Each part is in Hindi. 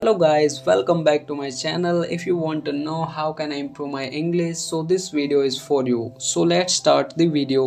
Hello guys, welcome back to my channel. If you want to know how can I improve my English, so this video is for you. So let's start the video.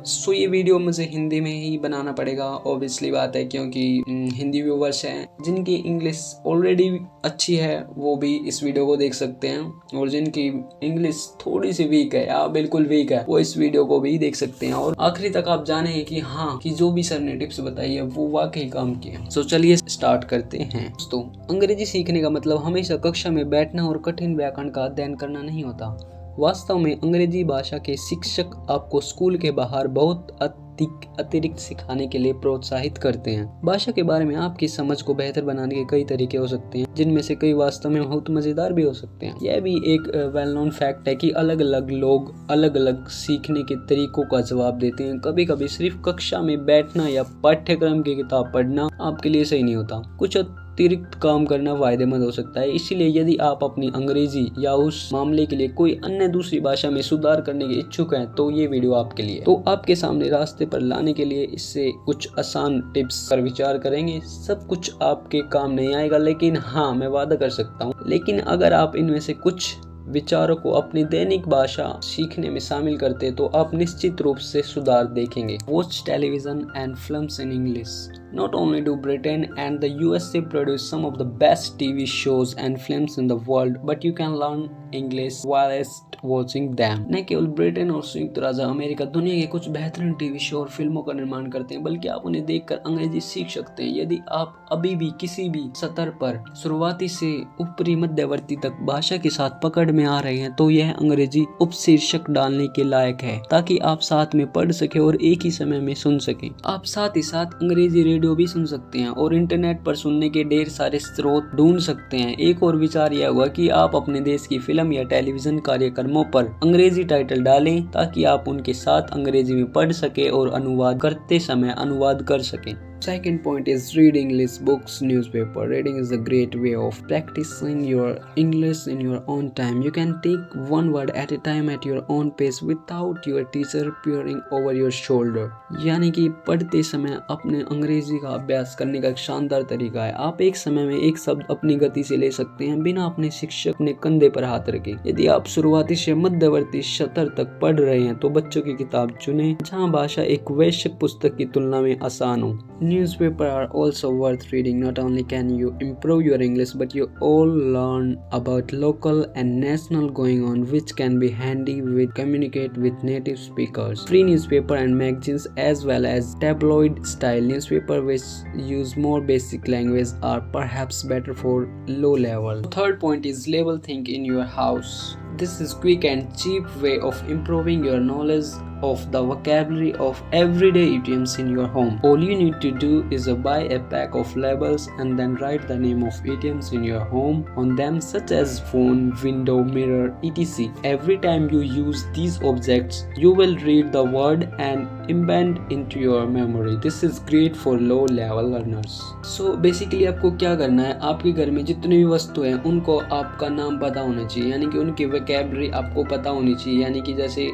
So ये वीडियो मुझे हिंदी में ही बनाना पड़ेगा, ऑब्वियसली बात है, क्योंकि हिंदी व्यूवर्स हैं जिनकी इंग्लिश ऑलरेडी अच्छी है वो भी इस वीडियो को देख सकते हैं, और जिनकी इंग्लिश थोड़ी सी वीक है या बिल्कुल वीक है वो इस वीडियो को भी देख सकते हैं, और आखिरी तक आप जाने कि हाँ कि जो भी सर ने टिप्स बताई है वो वाकई काम किए। सो चलिए स्टार्ट करते हैं। दोस्तों, अंग्रेजी सीखने का मतलब हमेशा कक्षा में बैठना और कठिन व्याकरण का अध्ययन करना नहीं होता। वास्तव में अंग्रेजी भाषा के शिक्षक आपको स्कूल के बाहर बहुत अतिरिक्त सिखाने के लिए प्रोत्साहित करते हैं। भाषा के बारे में आपकी समझ को बेहतर बनाने के कई तरीके हो सकते हैं, जिनमें से कई वास्तव में बहुत मजेदार भी हो सकते हैं। यह भी एक वेल नोन फैक्ट है कि अलग अलग लोग अलग अलग सीखने के तरीकों का जवाब देते हैं। कभी कभी सिर्फ कक्षा में बैठना या पाठ्यक्रम की किताब पढ़ना आपके लिए सही नहीं होता। कुछ अतिरिक्त काम करना फायदेमंद हो सकता है। इसीलिए यदि आप अपनी अंग्रेजी या उस मामले के लिए कोई अन्य दूसरी भाषा में सुधार करने के इच्छुक हैं तो ये वीडियो आपके लिए। तो आपके सामने रास्ते पर लाने के लिए इससे कुछ आसान टिप्स पर विचार करेंगे। सब कुछ आपके काम नहीं आएगा, लेकिन हाँ, मैं वादा कर सकता हूँ, लेकिन अगर आप इनमें से कुछ विचारों को अपनी दैनिक भाषा सीखने में शामिल करते तो आप निश्चित रूप से सुधार देखेंगे। Watch television and films in English. Not only do Britain and the USA produce some of the best TV shows and films in the world, but you can learn English whilst watching them. न केवल ब्रिटेन और संयुक्त राज्य अमेरिका दुनिया के कुछ बेहतरीन टीवी शो और फिल्मों का निर्माण करते हैं, बल्कि आप उन्हें देखकर अंग्रेजी सीख सकते हैं। यदि आप अभी भी किसी भी स्तर पर शुरुआती से ऊपरी मध्यवर्ती तक भाषा के साथ पकड़ में आ रहे हैं तो यह अंग्रेजी उपशीर्षक डालने के लायक है, ताकि आप साथ में पढ़ सके और एक ही समय में सुन सके। आप साथ ही साथ अंग्रेजी रेडियो भी सुन सकते हैं और इंटरनेट पर सुनने के ढेर सारे स्रोत ढूंढ सकते हैं। एक और विचार यह हुआ कि आप अपने देश की फिल्म या टेलीविजन कार्यक्रमों पर अंग्रेजी टाइटल डालें, ताकि आप उनके साथ अंग्रेजी में पढ़ सके और अनुवाद करते समय अनुवाद कर सकें। Second point is read English books, newspaper. Reading is a great way of practicing your English in your own time. You can take one word at a time at your own pace without your teacher peering over your shoulder. यानी कि पढ़ते समय अपने अंग्रेजी का अभ्यास करने का एक शानदार तरीका है। आप एक समय में एक शब्द अपनी गति से ले सकते हैं बिना अपने शिक्षक ने कंधे पर हाथ रखे। यदि आप शुरुआती से मध्यवर्ती स्तर तक पढ़ रहे हैं तो बच्चों की किताब चुनें जहाँ भाषा एक वैश्विक पुस्तक की तुलना में आसान हो। Newspapers are also worth reading. Not only can you improve your English, but you all learn about local and national going on, which can be handy with communicate with native speakers. Free newspaper and magazines, as well as tabloid style newspaper which use more basic language, are perhaps better for low level. Third point is level think in your house. This is quick and cheap way of improving your knowledge of the vocabulary of everyday idioms in your home. All you need to do is buy a pack of labels and then write the name of idioms in your home on them, such as phone, window, mirror, etc. Every time you use these objects, you will read the word and embed into your memory. This is great for low level learners. So basically आपको क्या करना है, आपके घर में जितनी भी वस्तु हैं उनको आपका नाम पता होना चाहिए, यानी कि उनकी वोकैबुलरी आपको पता होनी चाहिए। यानी कि जैसे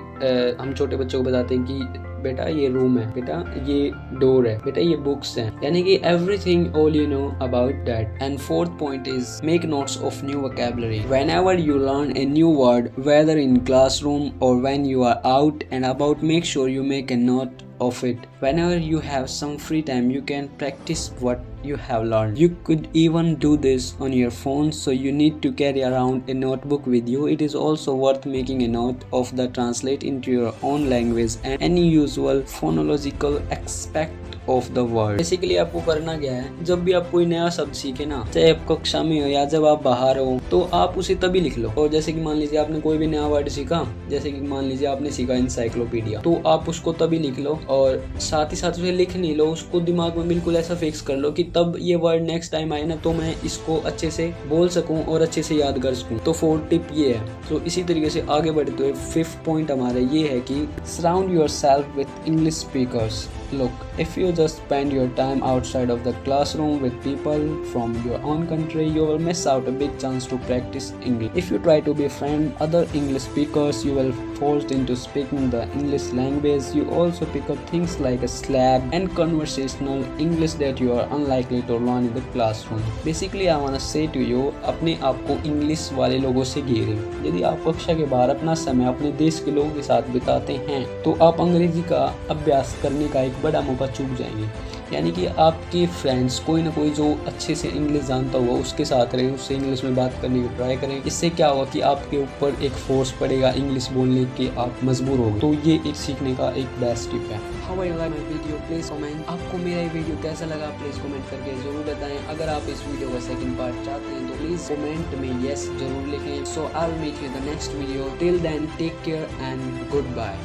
हम छोटे बच्चों को बताते हैं कि बेटा ये रूम है, बेटा ये डोर है, बेटा ये बुक्स हैं, यानी कि everything all you know about that. And fourth point is make notes of new vocabulary. Whenever you learn a new word, whether in classroom or when you are out and about, make sure you make a note of it. Whenever you have some free time, you can practice what you have learned. You could even do this on your phone, so you need to carry around a notebook with you. It is also worth making a note of the translate into your own language and any usual phonological aspect of the word. Basically आपको करना क्या है, जब भी आप कोई नया शब्द सीखे ना, चाहे आप कक्षा में हो या जब आप बाहर हो, तो आप उसे तभी लिख लो। और जैसे कि मान लीजिए आपने कोई भी नया वर्ड सीखा, जैसे कि मान लीजिए आपने सीखा इंसाइक्लोपीडिया, तो आप उसको तभी लिख लो और साथ ही साथ उसे लिख नहीं लो, उसको दिमाग में बिल्कुल ऐसा फिक्स कर लो कि तब ये वर्ड नेक्स्ट टाइम आए ना तो मैं इसको अच्छे से बोल सकूं और अच्छे से याद कर सकूं। तो फोर्थ टिप ये है। तो इसी तरीके से आगे बढ़ते हुए फिफ्थ पॉइंट हमारा ये है कि surround yourself with English speakers. Look, if you just spend your time outside of the classroom with people from your own country, you will miss out a big chance to practice English. If you try to befriend other English speakers, you will forced into speaking the English language, you also pick up things like a slang and conversational English that you are unlikely to learn in the classroom. Basically, I wanna say to you, अपने आप को इंग्लिश वाले लोगों से घेरें। यदि आप कक्षा के बाहर अपना समय अपने देश के लोगों के साथ बिताते हैं तो आप अंग्रेजी का अभ्यास करने का एक बड़ा मौका चूक जाएंगे। यानी कि आपके फ्रेंड्स कोई ना कोई जो अच्छे से इंग्लिश जानता हुआ उसके साथ रहे, उससे इंग्लिश में बात करने की ट्राई करें। इससे क्या होगा कि आपके ऊपर एक फोर्स पड़ेगा इंग्लिश बोलने के, आप मजबूर होंगे। तो ये एक सीखने का एक बेस्ट टिप है। How I like my video, please comment. आपको मेरा ये वीडियो कैसा लगा प्लीज कमेंट करके जरूर बताएं। अगर आप इस वीडियो का सेकंड पार्ट चाहते हैं तो प्लीज कमेंट में यस जरूर लिखें। So I will meet you in the next video. Till then take care and good bye.